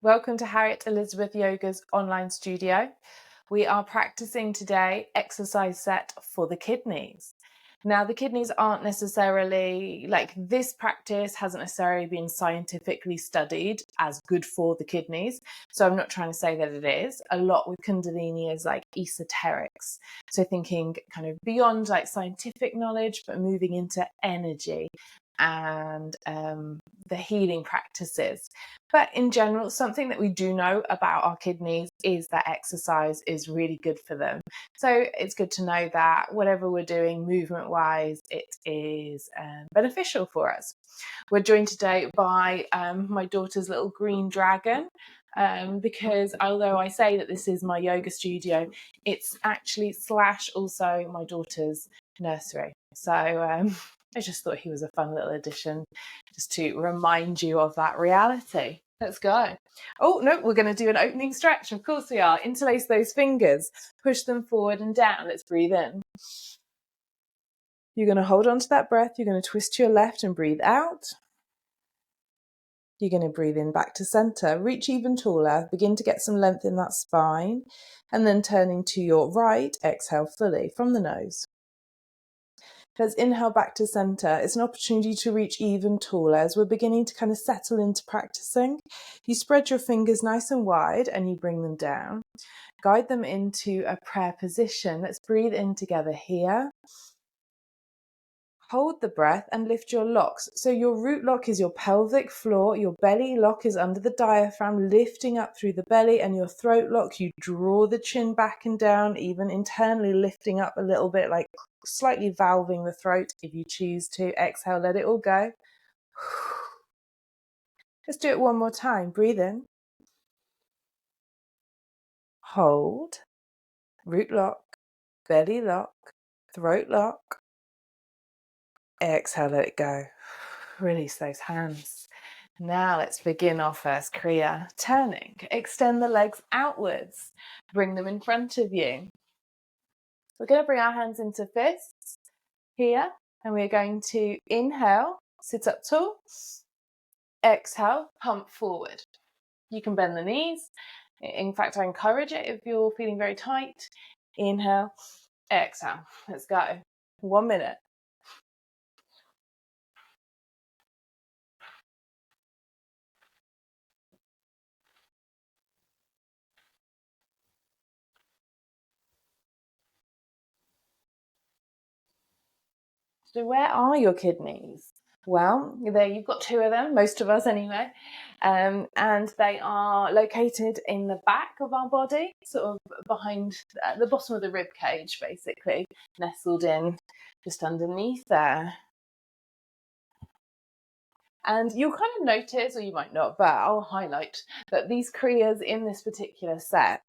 Welcome to Harriet Elizabeth Yoga's online studio. We are practicing today exercise set for the kidneys. Now, the kidneys aren't necessarily, like, this practice hasn't necessarily been scientifically studied as good for the kidneys. So I'm not trying to say that it is. A lot with Kundalini is like esoterics. So thinking kind of beyond like scientific knowledge, but moving into energy and the healing practices. But in general, something that we do know about our kidneys is that exercise is really good for them. So it's good to know that whatever we're doing movement-wise, it is beneficial for us. We're joined today by my daughter's little green dragon, because although I say that this is my yoga studio, it's actually / also my daughter's nursery. So I just thought he was a fun little addition just to remind you of that reality. Let's go. Oh, no, we're going to do an opening stretch. Of course we are. Interlace those fingers, push them forward and down. Let's breathe in. You're going to hold on to that breath. You're going to twist to your left and breathe out. You're going to breathe in back to center. Reach even taller. Begin to get some length in that spine. And then turning to your right, exhale fully from the nose. Let's inhale back to center. It's an opportunity to reach even taller as we're beginning to kind of settle into practicing. You spread your fingers nice and wide and you bring them down. Guide them into a prayer position. Let's breathe in together here. Hold the breath and lift your locks. So your root lock is your pelvic floor. Your belly lock is under the diaphragm, lifting up through the belly, and your throat lock, you draw the chin back and down, even internally lifting up a little bit, like slightly valving the throat if you choose to. Exhale, let it all go. Let's do it one more time. Breathe in. Hold. Root lock, belly lock, throat lock. Exhale, let it go. Release those hands. Now let's begin our first Kriya. Turning, extend the legs outwards, bring them in front of you. We're going to bring our hands into fists here, and we're going to inhale, sit up tall, exhale, pump forward. You can bend the knees. In fact, I encourage it if you're feeling very tight. Inhale, exhale. Let's go. 1 minute. So where are your kidneys? Well, there you've got 2 of them, most of us anyway, and they are located in the back of our body, sort of behind the bottom of the rib cage, basically, nestled in just underneath there. And you'll kind of notice, or you might not, but I'll highlight that these Kriyas in this particular set,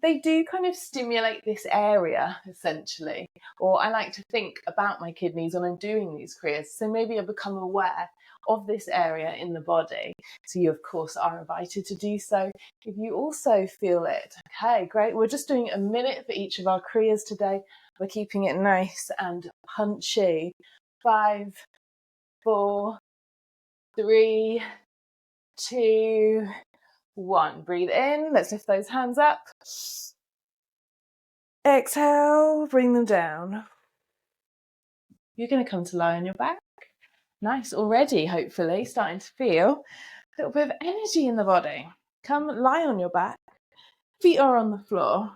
they do kind of stimulate this area, essentially. Or I like to think about my kidneys when I'm doing these Kriyas. So maybe I become aware of this area in the body. So you, of course, are invited to do so if you also feel it. Okay, great. We're just doing a minute for each of our Kriyas today. We're keeping it nice and punchy. 5, 4, 3, 2, 1. Breathe in. Let's lift those hands up. Exhale, bring them down. You're going to come to lie on your back. Nice already, hopefully, starting to feel a little bit of energy in the body. Come lie on your back. Feet are on the floor.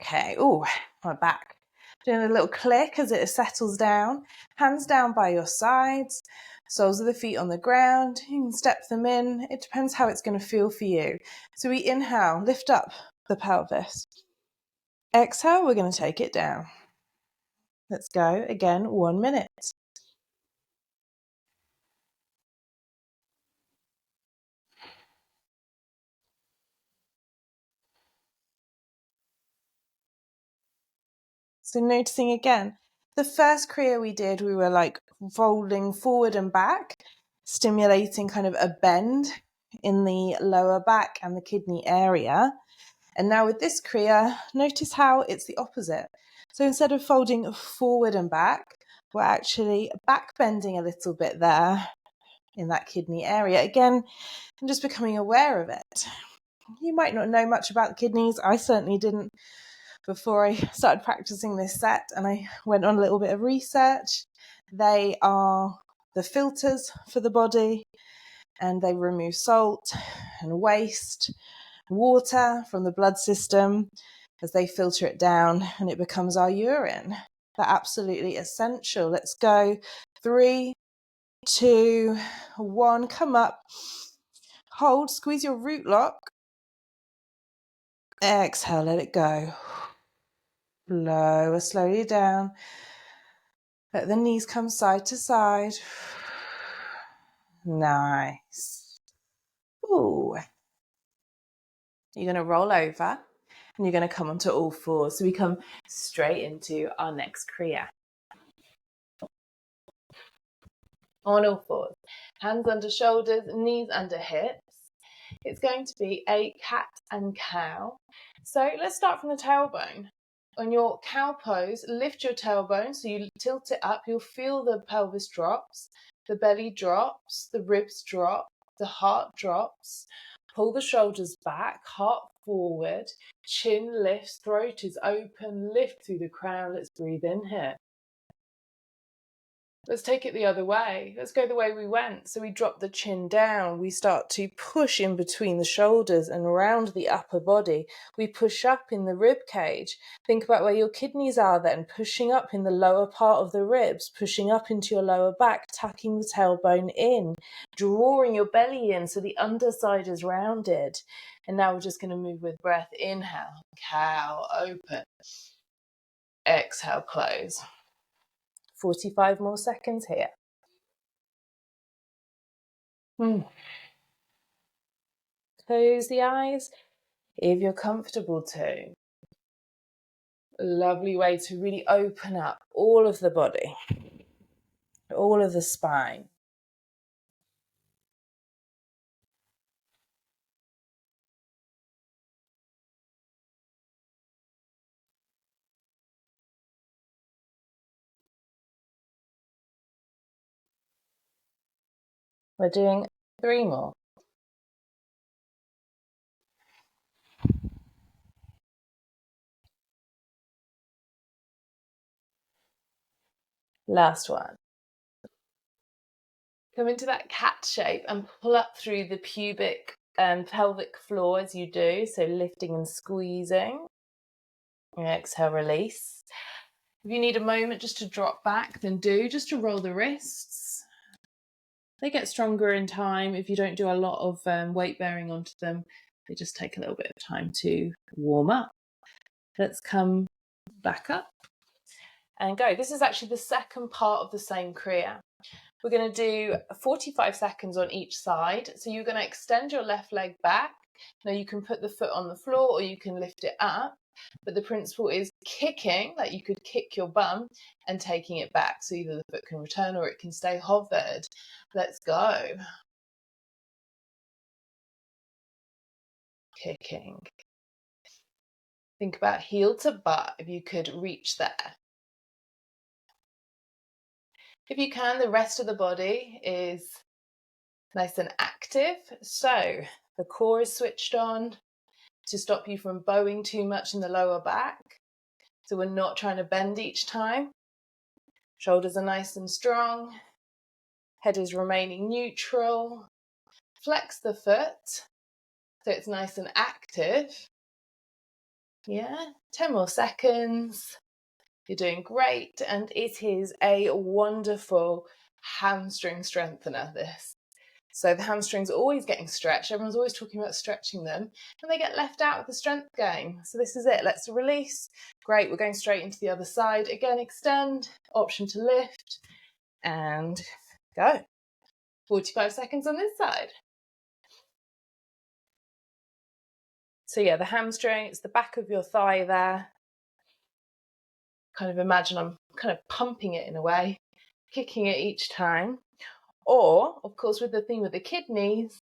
Okay, oh, my back. Doing a little click as it settles down. Hands down by your sides. Soles of the feet on the ground. You can step them in. It depends how it's going to feel for you. So we inhale, lift up the pelvis. Exhale, we're going to take it down. Let's go again, 1 minute. So noticing again, the first Kriya we did, we were like folding forward and back, stimulating kind of a bend in the lower back and the kidney area. And now with this Kriya, notice how it's the opposite. So instead of folding forward and back, we're actually back bending a little bit there, in that kidney area. Again, I'm just becoming aware of it. You might not know much about the kidneys. I certainly didn't before I started practicing this set, and I went on a little bit of research. They are the filters for the body, and they remove salt and waste, water from the blood system as they filter it down, and it becomes our urine. They're absolutely essential. Let's go. 3, 2, 1. Come up. Hold. Squeeze your root lock. Exhale. Let it go. Lower slowly down. Let the knees come side to side. Nice. Ooh. You're going to roll over and you're going to come onto all fours. So we come straight into our next Kriya. On all fours. Hands under shoulders, knees under hips. It's going to be a cat and cow. So let's start from the tailbone. On your cow pose, lift your tailbone so you tilt it up. You'll feel the pelvis drops, the belly drops, the ribs drop, the heart drops. Pull the shoulders back, heart forward, chin lifts, throat is open, lift through the crown. Let's breathe in here. Let's take it the other way. Let's go the way we went. So we drop the chin down. We start to push in between the shoulders and around the upper body. We push up in the rib cage. Think about where your kidneys are then, pushing up in the lower part of the ribs, pushing up into your lower back, tucking the tailbone in, drawing your belly in so the underside is rounded. And now we're just going to move with breath. Inhale, cow, open. Exhale, close. 45 more seconds here. Close the eyes if you're comfortable to. A lovely way to really open up all of the body, all of the spine. We're doing 3 more. Last one. Come into that cat shape and pull up through the pubic and pelvic floor as you do. So lifting and squeezing. Exhale, release. If you need a moment just to drop back, then do, just to roll the wrists. They get stronger in time if you don't do a lot of weight bearing onto them. They just take a little bit of time to warm up. Let's come back up and go. This is actually the second part of the same Kriya. We're going to do 45 seconds on each side. So you're going to extend your left leg back. Now you can put the foot on the floor or you can lift it up. But the principle is kicking, like you could kick your bum and taking it back. So either the foot can return or it can stay hovered. Let's go. Kicking. Think about heel to butt if you could reach there. If you can, the rest of the body is nice and active. So the core is switched on to stop you from bowing too much in the lower back. So we're not trying to bend each time. Shoulders are nice and strong. Head is remaining neutral. Flex the foot so it's nice and active. Yeah, 10 more seconds. You're doing great, and it is a wonderful hamstring strengthener, this. So the hamstrings are always getting stretched. Everyone's always talking about stretching them, and they get left out of the strength game. So this is it. Let's release. Great, we're going straight into the other side. Again, extend, option to lift, and go. 45 seconds on this side. So yeah, the hamstring, it's the back of your thigh there. Kind of imagine I'm kind of pumping it in a way, kicking it each time. Or, of course, with the theme of the kidneys,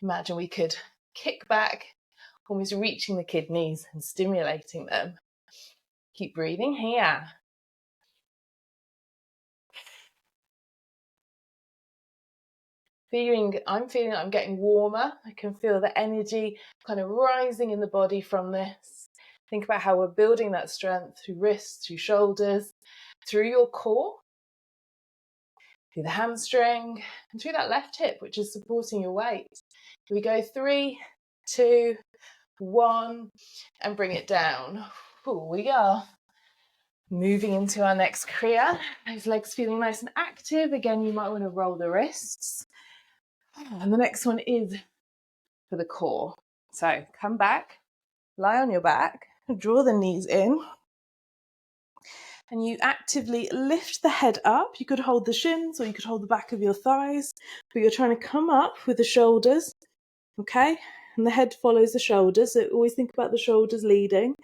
imagine we could kick back, almost reaching the kidneys and stimulating them. Keep breathing here. I'm feeling I'm getting warmer. I can feel the energy kind of rising in the body from this. Think about how we're building that strength through wrists, through shoulders, through your core, through the hamstring, and through that left hip, which is supporting your weight. Here we go, 3, 2, 1, and bring it down. Here we are. Moving into our next Kriya. Those legs feeling nice and active. Again, you might want to roll the wrists. And the next one is for the core. So come back, lie on your back, draw the knees in, and you actively lift the head up. You could hold the shins or you could hold the back of your thighs, but you're trying to come up with the shoulders, okay? And the head follows the shoulders, so always think about the shoulders leading.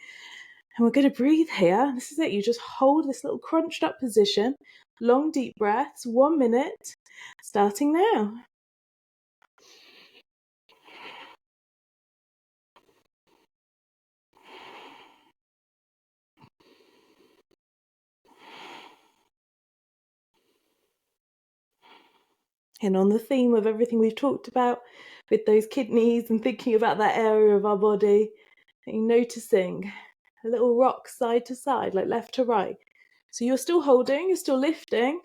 And we're going to breathe here. This is it. You just hold this little crunched up position. Long deep breaths, 1 minute, starting now. And on the theme of everything we've talked about with those kidneys and thinking about that area of our body, and noticing a little rock side to side, like left to right. So you're still holding, you're still lifting,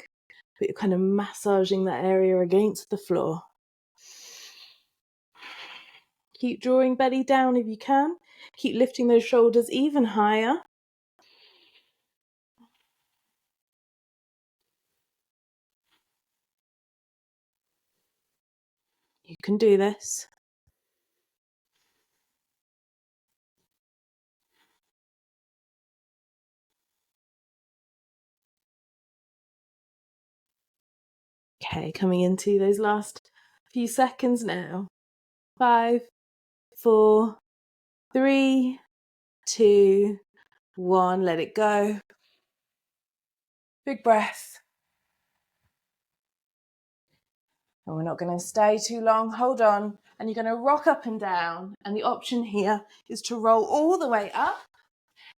but you're kind of massaging that area against the floor. Keep drawing belly down if you can. Keep lifting those shoulders even higher. You can do this. Okay, coming into those last few seconds now. 5, 4, 3, 2, 1. Let it go. Big breath. And we're not going to stay too long. Hold on. And you're going to rock up and down. And the option here is to roll all the way up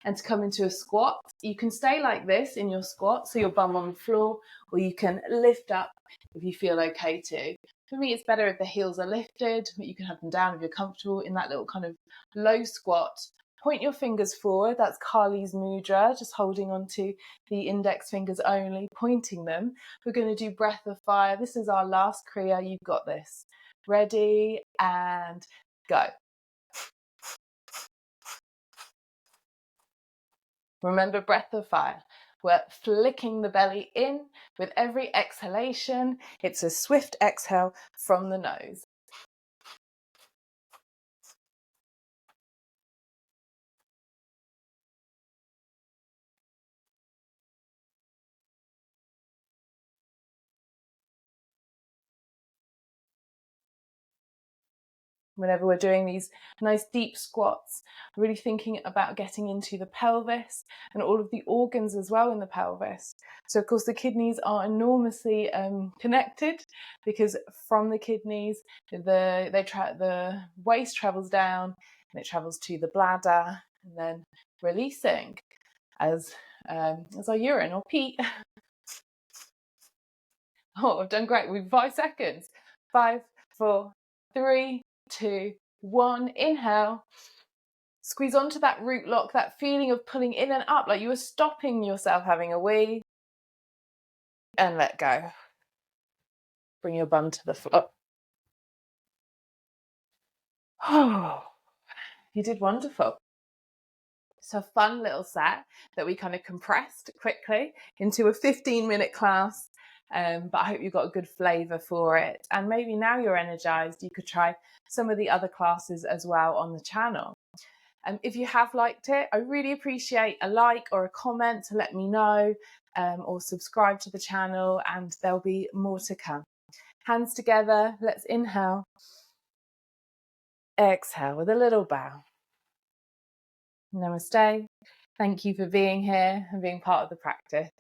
and to come into a squat. You can stay like this in your squat, so your bum on the floor, or you can lift up if you feel okay to. For me, it's better if the heels are lifted, but you can have them down if you're comfortable in that little kind of low squat. Point your fingers forward. That's Kali's Mudra, just holding onto the index fingers only, pointing them. We're going to do breath of fire. This is our last Kriya. You've got this. Ready and go. Remember, breath of fire. We're flicking the belly in with every exhalation. It's a swift exhale from the nose. Whenever we're doing these nice deep squats, really thinking about getting into the pelvis and all of the organs as well in the pelvis. So of course the kidneys are enormously connected, because from the kidneys the waste travels down and it travels to the bladder, and then releasing as our urine or pee. Oh, I've done great. We've 5 seconds. 5, 4, 3, 2, 1. Inhale. Squeeze onto that root lock, that feeling of pulling in and up, like you were stopping yourself having a wee. And let go. Bring your bum to the floor. Oh, you did wonderful. So a fun little set that we kind of compressed quickly into a 15-minute class. But I hope you got a good flavour for it. And maybe now you're energized, you could try some of the other classes as well on the channel. If you have liked it, I really appreciate a like or a comment to let me know, or subscribe to the channel, and there'll be more to come. Hands together, let's inhale. Exhale with a little bow. Namaste. Thank you for being here and being part of the practice.